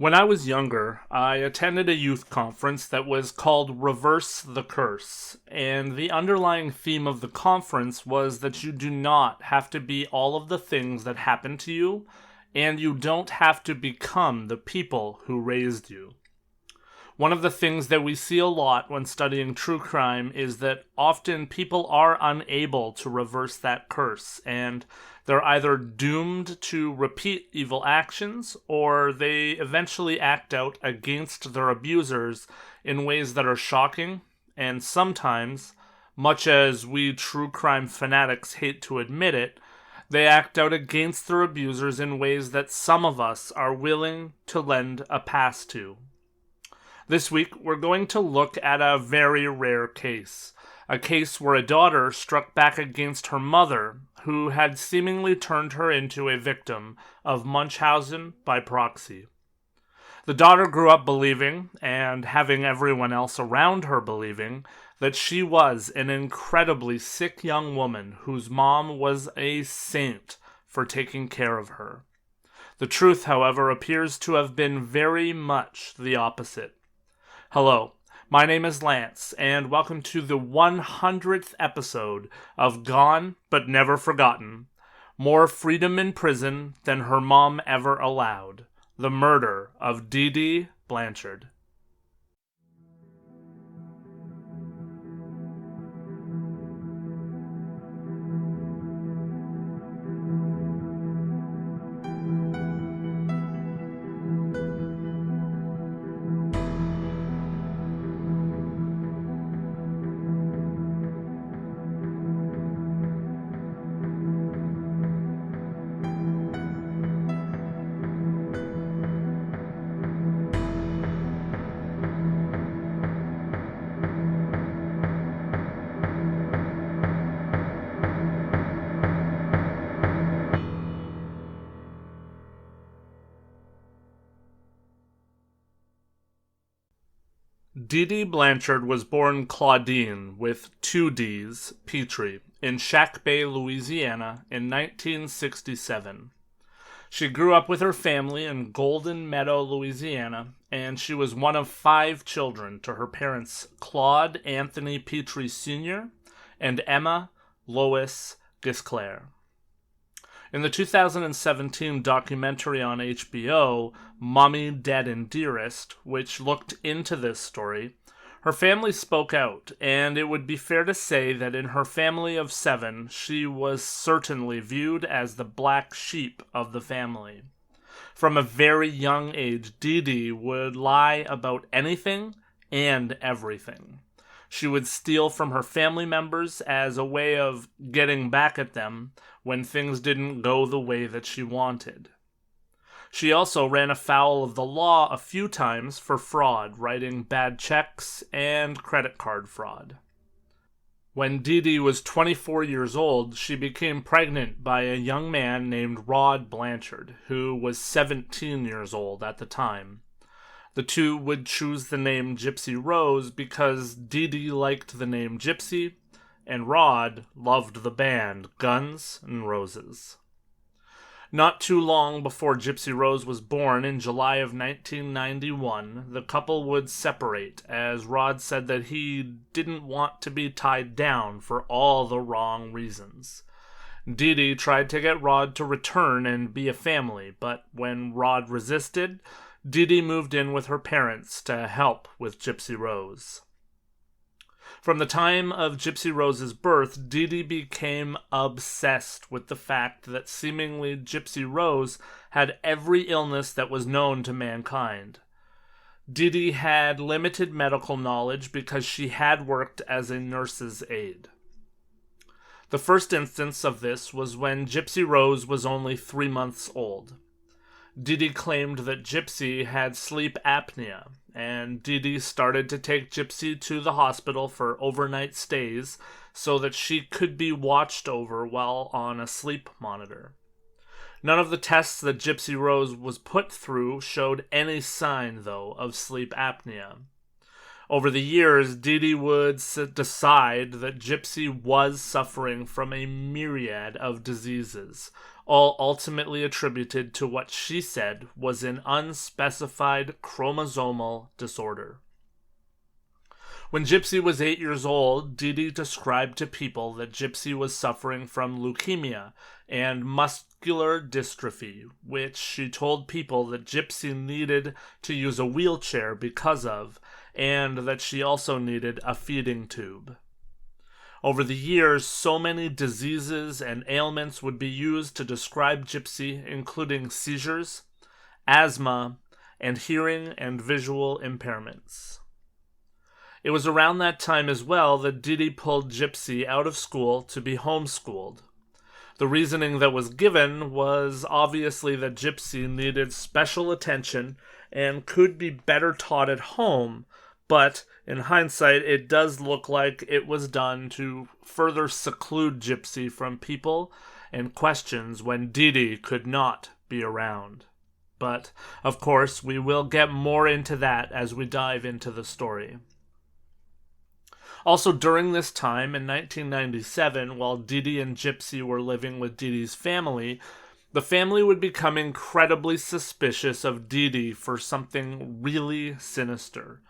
When I was younger, I attended a youth conference that was called Reverse the Curse, and the underlying theme of the conference was that you do not have to be all of the things that happen to you, and you don't have to become the people who raised you. One of the things that we see a lot when studying true crime is that often people are unable to reverse that curse, and they're either doomed to repeat evil actions, or they eventually act out against their abusers in ways that are shocking, and sometimes, much as we true crime fanatics hate to admit it, they act out against their abusers in ways that some of us are willing to lend a pass to. This week, we're going to look at a very rare case. A case where a daughter struck back against her mother, who had seemingly turned her into a victim of Munchausen by proxy. The daughter grew up believing, and having everyone else around her believing, that she was an incredibly sick young woman whose mom was a saint for taking care of her. The truth, however, appears to have been very much the opposite. Hello, my name is Lance, and welcome to the 100th episode of Gone But Never Forgotten. More freedom in prison than her mom ever allowed. The murder of Dee Dee Blanchard. Dee Dee Blanchard was born Claudine, with two D's, Petrie, in Shack Bay, Louisiana, in 1967. She grew up with her family in Golden Meadow, Louisiana, and she was one of 5 children to her parents Claude Anthony Petrie Sr. and Emma Lois Gisclair. In the 2017 documentary on HBO, Mommy, Dead and Dearest, which looked into this story, her family spoke out, and it would be fair to say that in her family of 7, she was certainly viewed as the black sheep of the family. From a very young age, Dee Dee would lie about anything and everything. She would steal from her family members as a way of getting back at them when things didn't go the way that she wanted. She also ran afoul of the law a few times for fraud, writing bad checks and credit card fraud. When Dee Dee was 24 years old, she became pregnant by a young man named Rod Blanchard, who was 17 years old at the time. The two would choose the name Gypsy Rose because Dee Dee liked the name Gypsy, and Rod loved the band Guns N' Roses. Not too long before Gypsy Rose was born in July of 1991, the couple would separate, as Rod said that he didn't want to be tied down for all the wrong reasons. Dee Dee tried to get Rod to return and be a family, but when Rod resisted, Dee Dee moved in with her parents to help with Gypsy Rose. From the time of Gypsy Rose's birth, Dee Dee became obsessed with the fact that seemingly Gypsy Rose had every illness that was known to mankind. Dee Dee had limited medical knowledge because she had worked as a nurse's aide. The first instance of this was when Gypsy Rose was only 3 months old. Dee Dee claimed that Gypsy had sleep apnea, and Dee Dee started to take Gypsy to the hospital for overnight stays so that she could be watched over while on a sleep monitor. None of the tests that Gypsy Rose was put through showed any sign, though, of sleep apnea. Over the years, Dee Dee would decide that Gypsy was suffering from a myriad of diseases, all ultimately attributed to what she said was an unspecified chromosomal disorder. When Gypsy was 8 years old, Dee Dee described to people that Gypsy was suffering from leukemia and muscular dystrophy, which she told people that Gypsy needed to use a wheelchair because of, and that she also needed a feeding tube. Over the years, so many diseases and ailments would be used to describe Gypsy, including seizures, asthma, and hearing and visual impairments. It was around that time as well that Dee Dee pulled Gypsy out of school to be homeschooled. The reasoning that was given was obviously that Gypsy needed special attention and could be better taught at home, but in hindsight, it does look like it was done to further seclude Gypsy from people and questions when Dee Dee could not be around. But, of course, we will get more into that as we dive into the story. Also, during this time, in 1997, while Dee Dee and Gypsy were living with Dee Dee's family, the family would become incredibly suspicious of Dee Dee for something really sinister.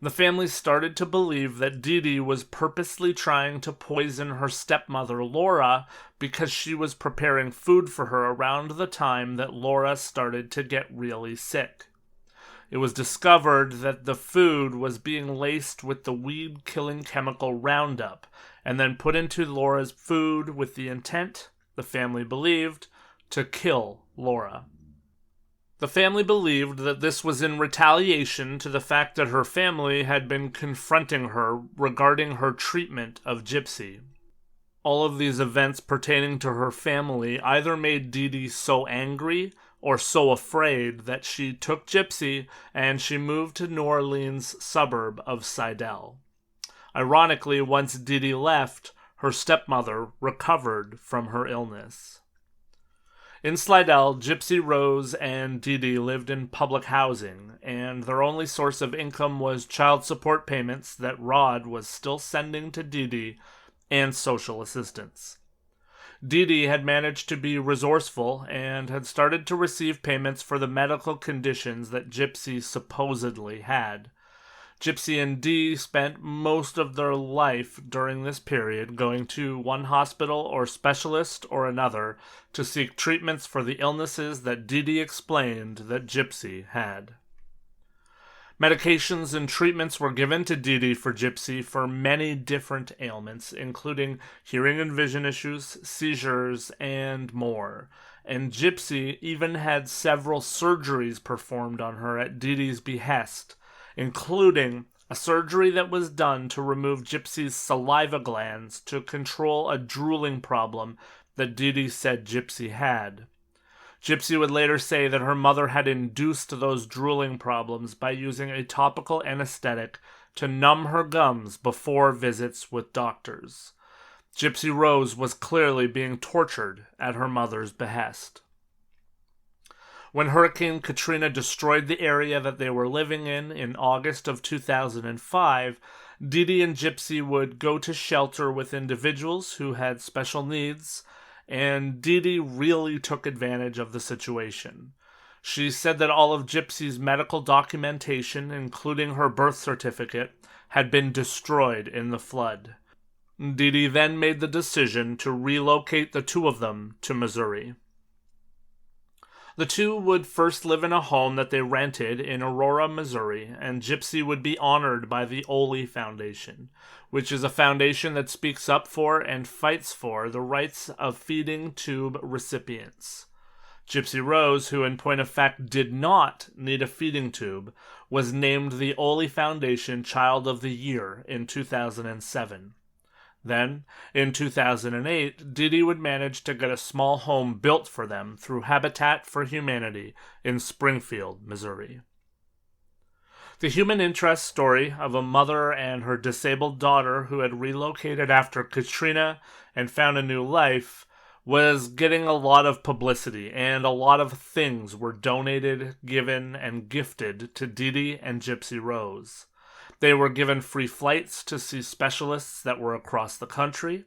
The family started to believe that Dee Dee was purposely trying to poison her stepmother, Laura, because she was preparing food for her around the time that Laura started to get really sick. It was discovered that the food was being laced with the weed-killing chemical Roundup, and then put into Laura's food with the intent, the family believed, to kill Laura. The family believed that this was in retaliation to the fact that her family had been confronting her regarding her treatment of Gypsy. All of these events pertaining to her family either made Dee Dee so angry or so afraid that she took Gypsy and she moved to New Orleans' suburb of Slidell. Ironically, once Dee Dee left, her stepmother recovered from her illness. In Slidell, Gypsy Rose and Dee Dee lived in public housing, and their only source of income was child support payments that Rod was still sending to Dee Dee and social assistance. Dee Dee had managed to be resourceful and had started to receive payments for the medical conditions that Gypsy supposedly had. Gypsy and Dee spent most of their life during this period going to one hospital or specialist or another to seek treatments for the illnesses that Dee Dee explained that Gypsy had. Medications and treatments were given to Dee Dee for Gypsy for many different ailments, including hearing and vision issues, seizures, and more. And Gypsy even had several surgeries performed on her at Dee Dee's behest, including a surgery that was done to remove Gypsy's saliva glands to control a drooling problem that Dee Dee said Gypsy had. Gypsy would later say that her mother had induced those drooling problems by using a topical anesthetic to numb her gums before visits with doctors. Gypsy Rose was clearly being tortured at her mother's behest. When Hurricane Katrina destroyed the area that they were living in August of 2005, Dee Dee and Gypsy would go to shelter with individuals who had special needs, and Dee Dee really took advantage of the situation. She said that all of Gypsy's medical documentation, including her birth certificate, had been destroyed in the flood. Dee Dee then made the decision to relocate the two of them to Missouri. The two would first live in a home that they rented in Aurora, Missouri, and Gypsy would be honored by the Ole Foundation, which is a foundation that speaks up for and fights for the rights of feeding tube recipients. Gypsy Rose, who in point of fact did not need a feeding tube, was named the Ole Foundation Child of the Year in 2007. Then, in 2008, Dee Dee would manage to get a small home built for them through Habitat for Humanity in Springfield, Missouri. The human interest story of a mother and her disabled daughter who had relocated after Katrina and found a new life was getting a lot of publicity, and a lot of things were donated, given, and gifted to Dee Dee and Gypsy Rose. They were given free flights to see specialists that were across the country.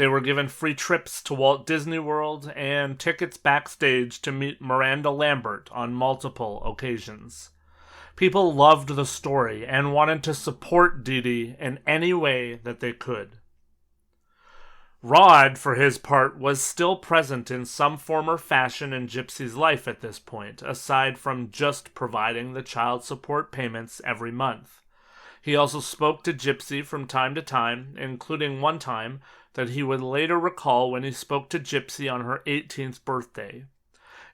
They were given free trips to Walt Disney World and tickets backstage to meet Miranda Lambert on multiple occasions. People loved the story and wanted to support Dee Dee in any way that they could. Rod, for his part, was still present in some form or fashion in Gypsy's life at this point, aside from just providing the child support payments every month. He also spoke to Gypsy from time to time, including one time that he would later recall when he spoke to Gypsy on her 18th birthday.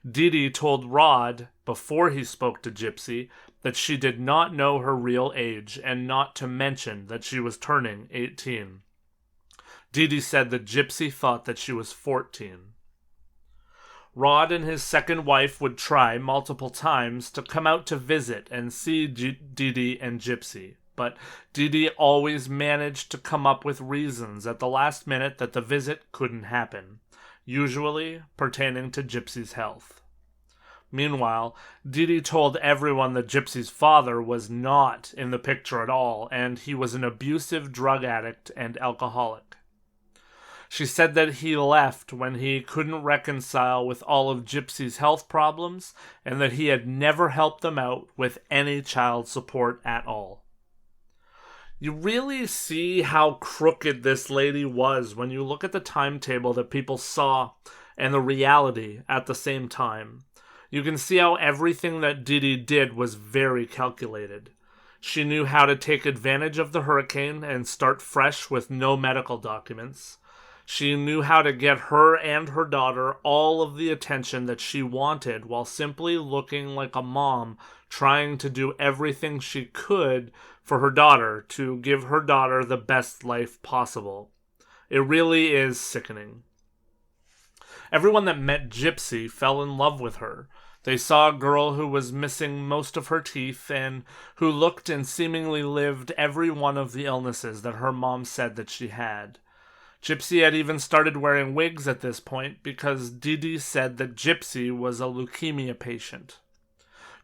Dee Dee told Rod, before he spoke to Gypsy, that she did not know her real age and not to mention that she was turning 18. Dee Dee said that Gypsy thought that she was 14. Rod and his second wife would try multiple times to come out to visit and see Dee Dee and Gypsy, but Dee Dee always managed to come up with reasons at the last minute that the visit couldn't happen, usually pertaining to Gypsy's health. Meanwhile, Dee Dee told everyone that Gypsy's father was not in the picture at all, and he was an abusive drug addict and alcoholic. She said that he left when he couldn't reconcile with all of Gypsy's health problems, and that he had never helped them out with any child support at all. You really see how crooked this lady was when you look at the timetable that people saw and the reality at the same time. You can see how everything that Dee Dee did was very calculated. She knew how to take advantage of the hurricane and start fresh with no medical documents. She knew how to get her and her daughter all of the attention that she wanted while simply looking like a mom trying to do everything she could for her daughter to give her daughter the best life possible. It really is sickening. Everyone that met Gypsy fell in love with her. They saw a girl who was missing most of her teeth and who looked and seemingly lived every one of the illnesses that her mom said that she had. Gypsy had even started wearing wigs at this point because Dee Dee said that Gypsy was a leukemia patient.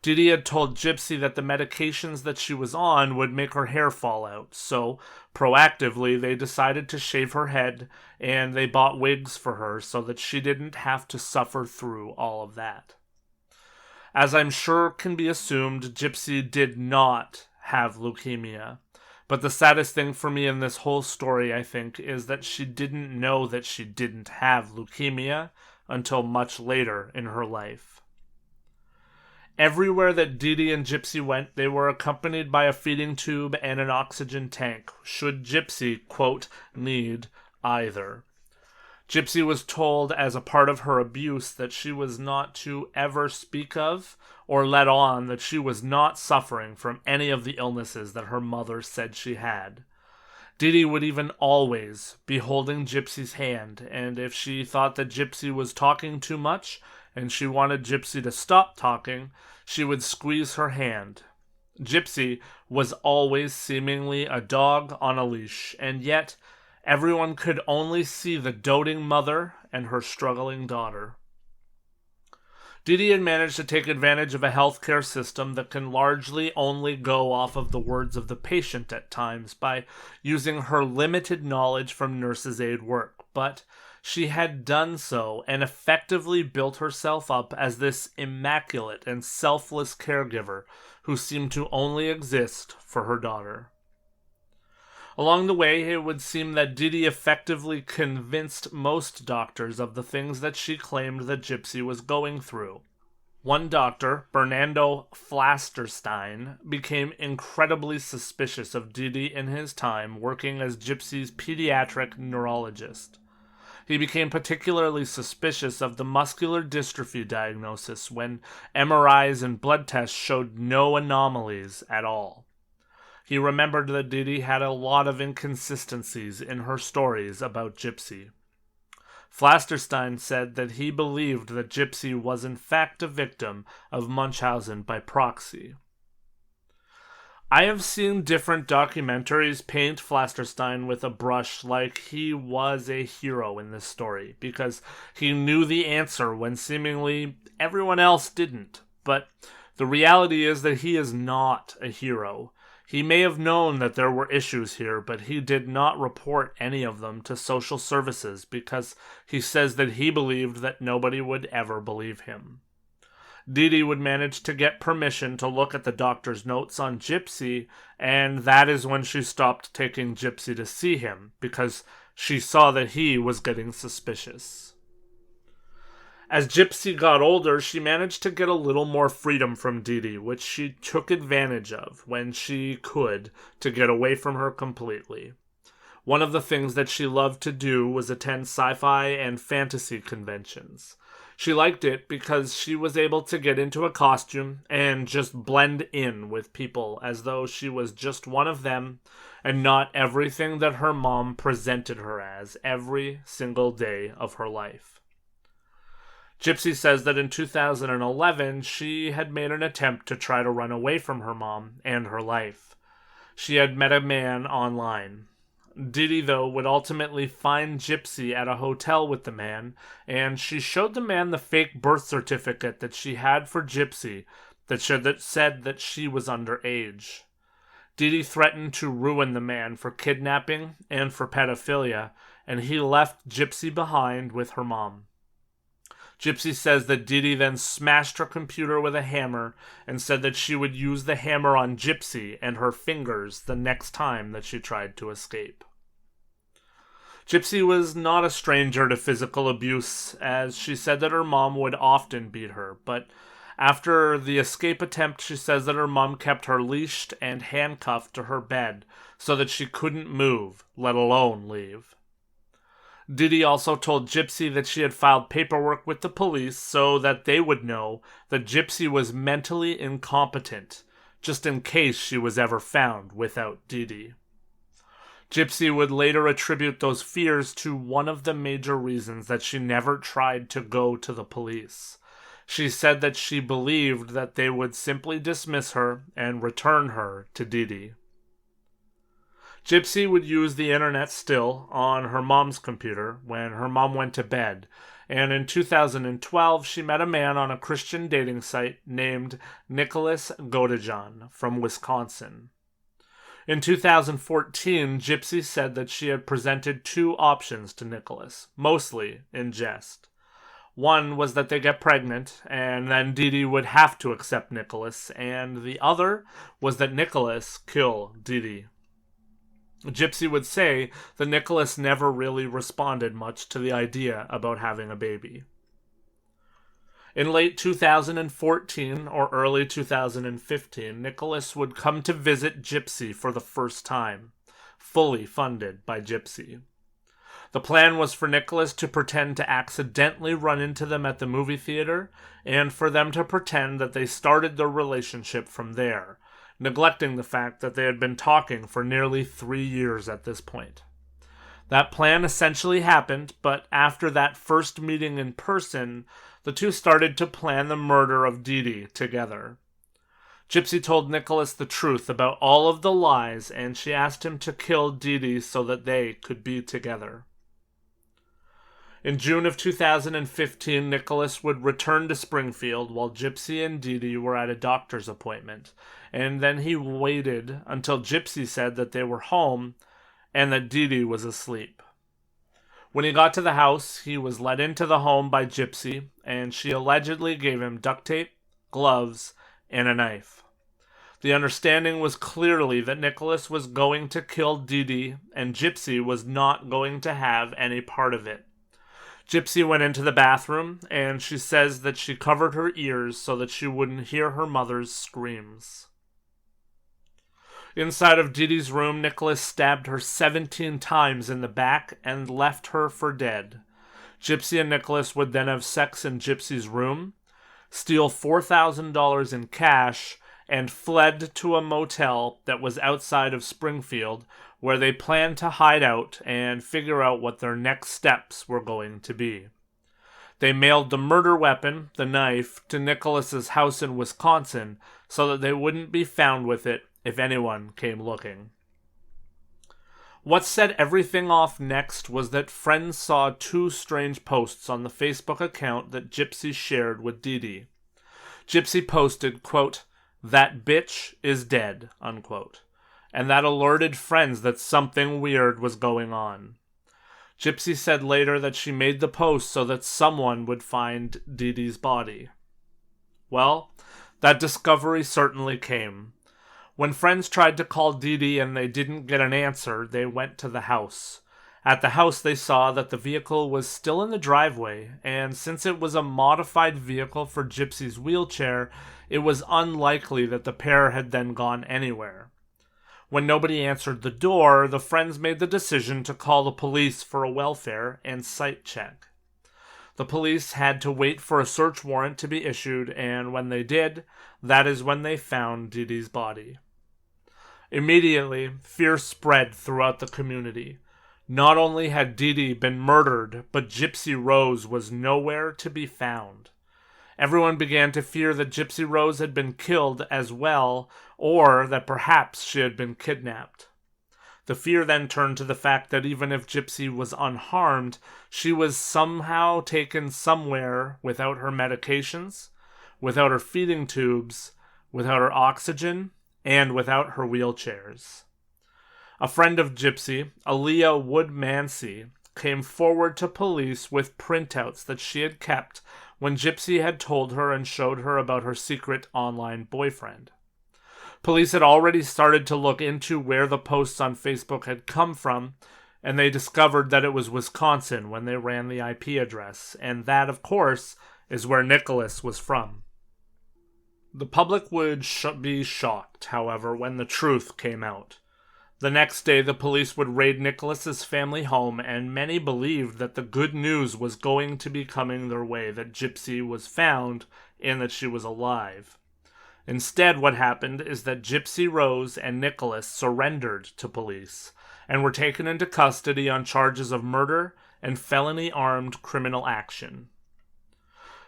Dee Dee had told Gypsy that the medications that she was on would make her hair fall out, so proactively they decided to shave her head and they bought wigs for her so that she didn't have to suffer through all of that. As I'm sure can be assumed, Gypsy did not have leukemia. But the saddest thing for me in this whole story, I think, is that she didn't know that she didn't have leukemia until much later in her life. Everywhere that Dee Dee and Gypsy went, they were accompanied by a feeding tube and an oxygen tank, should Gypsy, quote, need either. Gypsy was told as a part of her abuse that she was not to ever speak of or let on that she was not suffering from any of the illnesses that her mother said she had. Dee Dee would even always be holding Gypsy's hand, and if she thought that Gypsy was talking too much and she wanted Gypsy to stop talking, she would squeeze her hand. Gypsy was always seemingly a dog on a leash, and yet everyone could only see the doting mother and her struggling daughter. Dee Dee had managed to take advantage of a healthcare system that can largely only go off of the words of the patient at times by using her limited knowledge from nurses' aid work, but she had done so and effectively built herself up as this immaculate and selfless caregiver who seemed to only exist for her daughter. Along the way, it would seem that Dee Dee effectively convinced most doctors of the things that she claimed that Gypsy was going through. One doctor, Bernardo Flasterstein, became incredibly suspicious of Dee Dee in his time working as Gypsy's pediatric neurologist. He became particularly suspicious of the muscular dystrophy diagnosis when MRIs and blood tests showed no anomalies at all. He remembered that Dee Dee had a lot of inconsistencies in her stories about Gypsy. Flasterstein said that he believed that Gypsy was in fact a victim of Munchausen by proxy. I have seen different documentaries paint Flasterstein with a brush like he was a hero in this story, because he knew the answer when seemingly everyone else didn't. But the reality is that he is not a hero. He may have known that there were issues here, but he did not report any of them to social services because he says that he believed that nobody would ever believe him. Dee Dee would manage to get permission to look at the doctor's notes on Gypsy, and that is when she stopped taking Gypsy to see him, because she saw that he was getting suspicious. As Gypsy got older, she managed to get a little more freedom from Dee Dee, which she took advantage of when she could to get away from her completely. One of the things that she loved to do was attend sci-fi and fantasy conventions. She liked it because she was able to get into a costume and just blend in with people as though she was just one of them and not everything that her mom presented her as every single day of her life. Gypsy says that in 2011, she had made an attempt to try to run away from her mom and her life. She had met a man online. Dee Dee, though, would ultimately find Gypsy at a hotel with the man, and she showed the man the fake birth certificate that she had for Gypsy that said that she was underage. Dee Dee threatened to ruin the man for kidnapping and for pedophilia, and he left Gypsy behind with her mom. Gypsy says that Dee Dee then smashed her computer with a hammer and said that she would use the hammer on Gypsy and her fingers the next time that she tried to escape. Gypsy was not a stranger to physical abuse, as she said that her mom would often beat her, but after the escape attempt, she says that her mom kept her leashed and handcuffed to her bed so that she couldn't move, let alone leave. Dee Dee also told Gypsy that she had filed paperwork with the police so that they would know that Gypsy was mentally incompetent, just in case she was ever found without Dee Dee. Gypsy would later attribute those fears to one of the major reasons that she never tried to go to the police. She said that she believed that they would simply dismiss her and return her to Dee Dee. Gypsy would use the internet still on her mom's computer when her mom went to bed, and in 2012 she met a man on a Christian dating site named Nicholas Godejohn from Wisconsin. In 2014, Gypsy said that she had presented two options to Nicholas, mostly in jest. One was that they get pregnant, and then Dee Dee would have to accept Nicholas, and the other was that Nicholas kill Dee Dee. Gypsy would say that Nicholas never really responded much to the idea about having a baby. In late 2014 or early 2015, Nicholas would come to visit Gypsy for the first time, fully funded by Gypsy. The plan was for Nicholas to pretend to accidentally run into them at the movie theater, and for them to pretend that they started their relationship from there, neglecting the fact that they had been talking for nearly 3 years at this point. That plan essentially happened, but after that first meeting in person, the two started to plan the murder of Dee Dee together. Gypsy told Nicholas the truth about all of the lies, and she asked him to kill Dee Dee so that they could be together. In June of 2015, Nicholas would return to Springfield while Gypsy and Dee Dee were at a doctor's appointment, and then he waited until Gypsy said that they were home and that Dee Dee was asleep. When he got to the house, he was led into the home by Gypsy, and she allegedly gave him duct tape, gloves, and a knife. The understanding was clearly that Nicholas was going to kill Dee Dee, and Gypsy was not going to have any part of it. Gypsy went into the bathroom, and she says that she covered her ears so that she wouldn't hear her mother's screams. Inside of Dee Dee's room, Nicholas stabbed her 17 times in the back and left her for dead. Gypsy and Nicholas would then have sex in Gypsy's room, steal $4,000 in cash, and fled to a motel that was outside of Springfield, where they planned to hide out and figure out what their next steps were going to be. They mailed the murder weapon, the knife, to Nicholas's house in Wisconsin so that they wouldn't be found with it if anyone came looking. What set everything off next was that friends saw two strange posts on the Facebook account that Gypsy shared with Dee Dee. Gypsy posted, quote, "That bitch is dead," unquote. and that alerted friends that something weird was going on. Gypsy said later that she made the post so that someone would find Dee Dee's body. Well, that discovery certainly came. When friends tried to call Dee Dee and they didn't get an answer, they went to the house. At the house, they saw that the vehicle was still in the driveway, and since it was a modified vehicle for Gypsy's wheelchair, it was unlikely that the pair had then gone anywhere. When nobody answered the door, the friends made the decision to call the police for a welfare and site check. The police had to wait for a search warrant to be issued, and when they did, that is when they found Dee Dee's body. Immediately, fear spread throughout the community. Not only had Dee Dee been murdered, but Gypsy Rose was nowhere to be found. Everyone began to fear that Gypsy Rose had been killed as well, or that perhaps she had been kidnapped. The fear then turned to the fact that even if Gypsy was unharmed, she was somehow taken somewhere without her medications, without her feeding tubes, without her oxygen, and without her wheelchairs. A friend of Gypsy, Aaliyah Wood-Mancy, came forward to police with printouts that she had kept when Gypsy had told her and showed her about her secret online boyfriend. Police had already started to look into where the posts on Facebook had come from, and they discovered that it was Wisconsin when they ran the IP address, and that, of course, is where Nicholas was from. The public would be shocked, however, when the truth came out. The next day, the police would raid Nicholas's family home, and many believed that the good news was going to be coming their way, that Gypsy was found and that she was alive. Instead, what happened is that Gypsy Rose and Nicholas surrendered to police and were taken into custody on charges of murder and felony armed criminal action.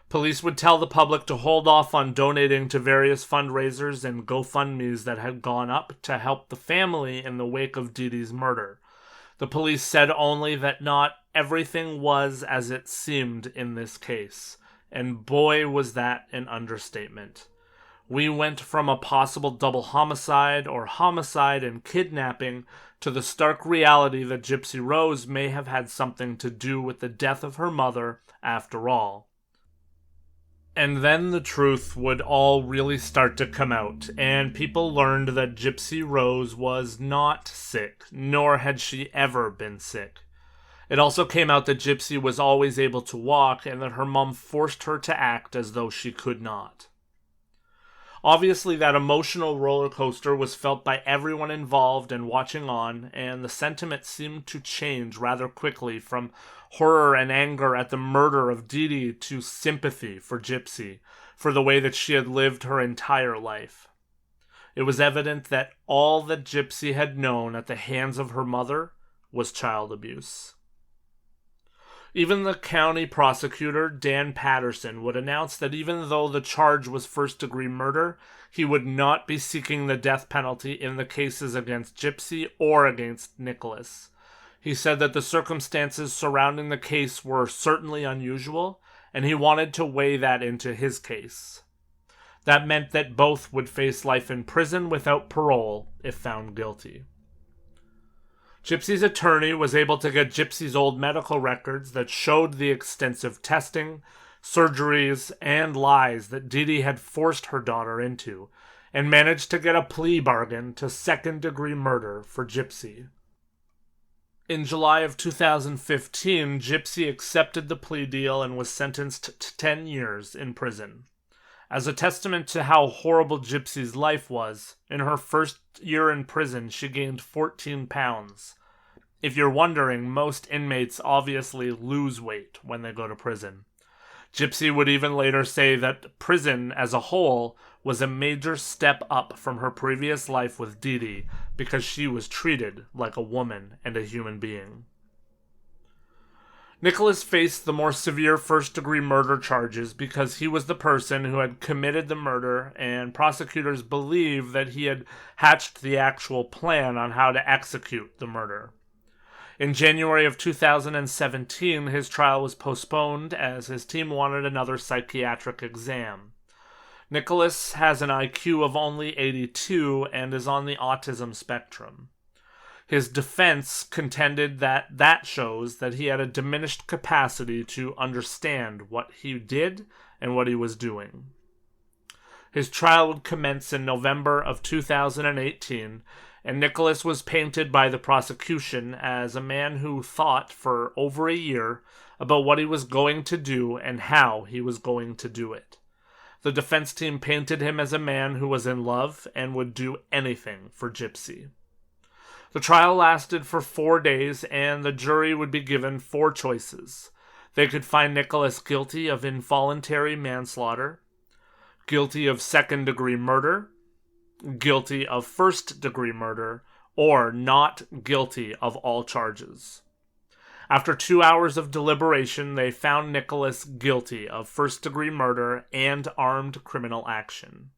Police would tell the public to hold off on donating to various fundraisers and GoFundMes that had gone up to help the family in the wake of Dee Dee's murder. The police said only that not everything was as it seemed in this case, and boy was that an understatement. We went from a possible double homicide or homicide and kidnapping to the stark reality that Gypsy Rose may have had something to do with the death of her mother after all. And then the truth would all really start to come out, and people learned that Gypsy Rose was not sick, nor had she ever been sick. It also came out that Gypsy was always able to walk, and that her mom forced her to act as though she could not. Obviously, that emotional roller coaster was felt by everyone involved and watching on, and the sentiment seemed to change rather quickly from horror and anger at the murder of Dee Dee to sympathy for Gypsy, for the way that she had lived her entire life. It was evident that all that Gypsy had known at the hands of her mother was child abuse. Even the county prosecutor, Dan Patterson, would announce that even though the charge was first-degree murder, he would not be seeking the death penalty in the cases against Gypsy or against Nicholas. He said that the circumstances surrounding the case were certainly unusual, and he wanted to weigh that into his case. That meant that both would face life in prison without parole if found guilty. Gypsy's attorney was able to get Gypsy's old medical records that showed the extensive testing, surgeries, and lies that Dee Dee had forced her daughter into, and managed to get a plea bargain to second-degree murder for Gypsy. In July of 2015, Gypsy accepted the plea deal and was sentenced to 10 years in prison. As a testament to how horrible Gypsy's life was, in her first year in prison, she gained 14 pounds. If you're wondering, most inmates obviously lose weight when they go to prison. Gypsy would even later say that prison as a whole was a major step up from her previous life with Dee Dee because she was treated like a woman and a human being. Nicholas faced the more severe first-degree murder charges because he was the person who had committed the murder, and prosecutors believe that he had hatched the actual plan on how to execute the murder. In January of 2017, his trial was postponed as his team wanted another psychiatric exam. Nicholas has an IQ of only 82 and is on the autism spectrum. His defense contended that shows that he had a diminished capacity to understand what he did and what he was doing. His trial would commence in November of 2018, and Nicholas was painted by the prosecution as a man who thought for over a year about what he was going to do and how he was going to do it. The defense team painted him as a man who was in love and would do anything for Gypsy. The trial lasted for 4 days, and the jury would be given 4 choices. They could find Nicholas guilty of involuntary manslaughter, guilty of second-degree murder, guilty of first-degree murder, or not guilty of all charges. After 2 hours of deliberation, they found Nicholas guilty of first-degree murder and armed criminal action.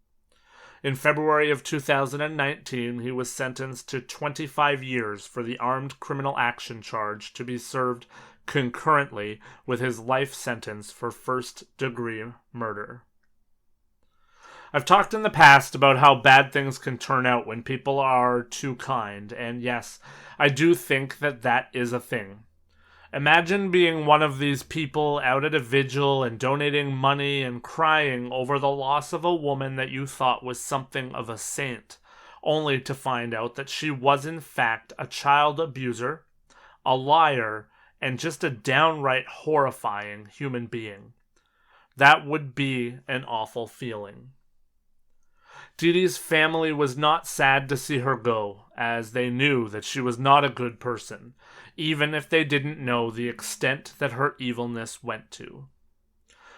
In February of 2019, he was sentenced to 25 years for the armed criminal action charge to be served concurrently with his life sentence for first-degree murder. I've talked in the past about how bad things can turn out when people are too kind, and yes, I do think that is a thing. Imagine being one of these people out at a vigil and donating money and crying over the loss of a woman that you thought was something of a saint, only to find out that she was in fact a child abuser, a liar, and just a downright horrifying human being. That would be an awful feeling. Dee Dee's family was not sad to see her go, as they knew that she was not a good person, even if they didn't know the extent that her evilness went to.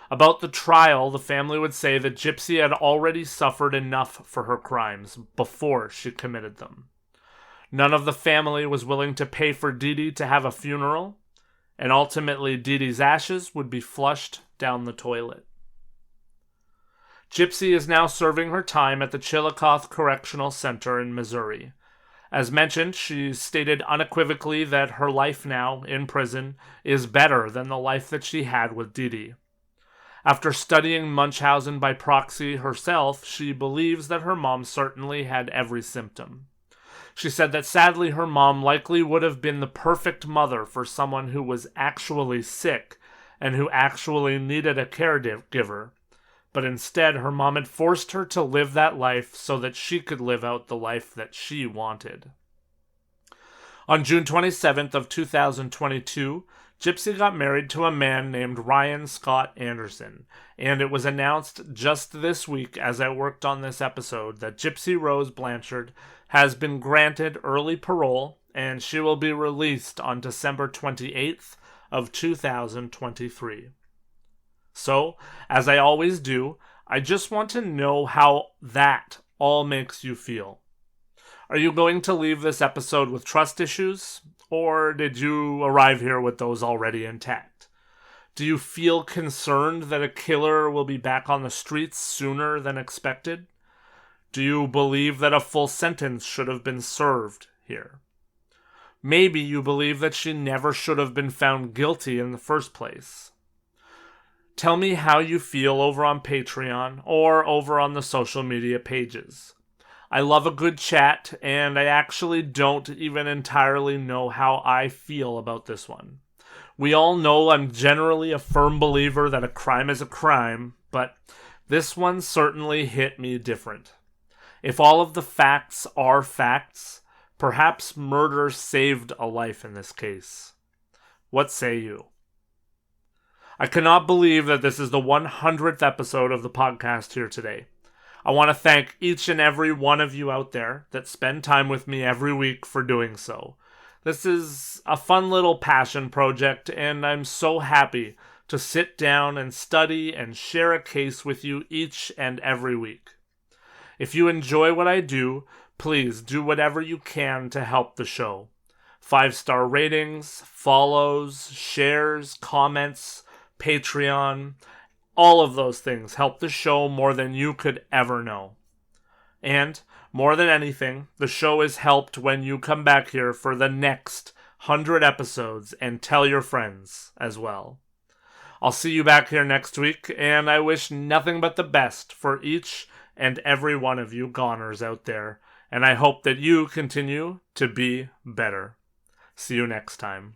About the trial, the family would say that Gypsy had already suffered enough for her crimes before she committed them. None of the family was willing to pay for Dee Dee to have a funeral, and ultimately Dee Dee's ashes would be flushed down the toilet. Gypsy is now serving her time at the Chillicothe Correctional Center in Missouri. As mentioned, she stated unequivocally that her life now, in prison, is better than the life that she had with Dee Dee. After studying Munchausen by proxy herself, she believes that her mom certainly had every symptom. She said that sadly her mom likely would have been the perfect mother for someone who was actually sick and who actually needed a caregiver. But instead, her mom had forced her to live that life so that she could live out the life that she wanted. On June 27th of 2022, Gypsy got married to a man named Ryan Scott Anderson, and it was announced just this week as I worked on this episode that Gypsy Rose Blanchard has been granted early parole, and she will be released on December 28th of 2023. So, as I always do, I just want to know how that all makes you feel. Are you going to leave this episode with trust issues, or did you arrive here with those already intact? Do you feel concerned that a killer will be back on the streets sooner than expected? Do you believe that a full sentence should have been served here? Maybe you believe that she never should have been found guilty in the first place. Tell me how you feel over on Patreon or over on the social media pages. I love a good chat, and I actually don't even entirely know how I feel about this one. We all know I'm generally a firm believer that a crime is a crime, but this one certainly hit me different. If all of the facts are facts, perhaps murder saved a life in this case. What say you? I cannot believe that this is the 100th episode of the podcast here today. I want to thank each and every one of you out there that spend time with me every week for doing so. This is a fun little passion project, and I'm so happy to sit down and study and share a case with you each and every week. If you enjoy what I do, please do whatever you can to help the show. 5-star ratings, follows, shares, comments, Patreon, all of those things help the show more than you could ever know. And, more than anything, the show is helped when you come back here for the next 100 episodes and tell your friends as well. I'll see you back here next week, and I wish nothing but the best for each and every one of you goners out there, and I hope that you continue to be better. See you next time.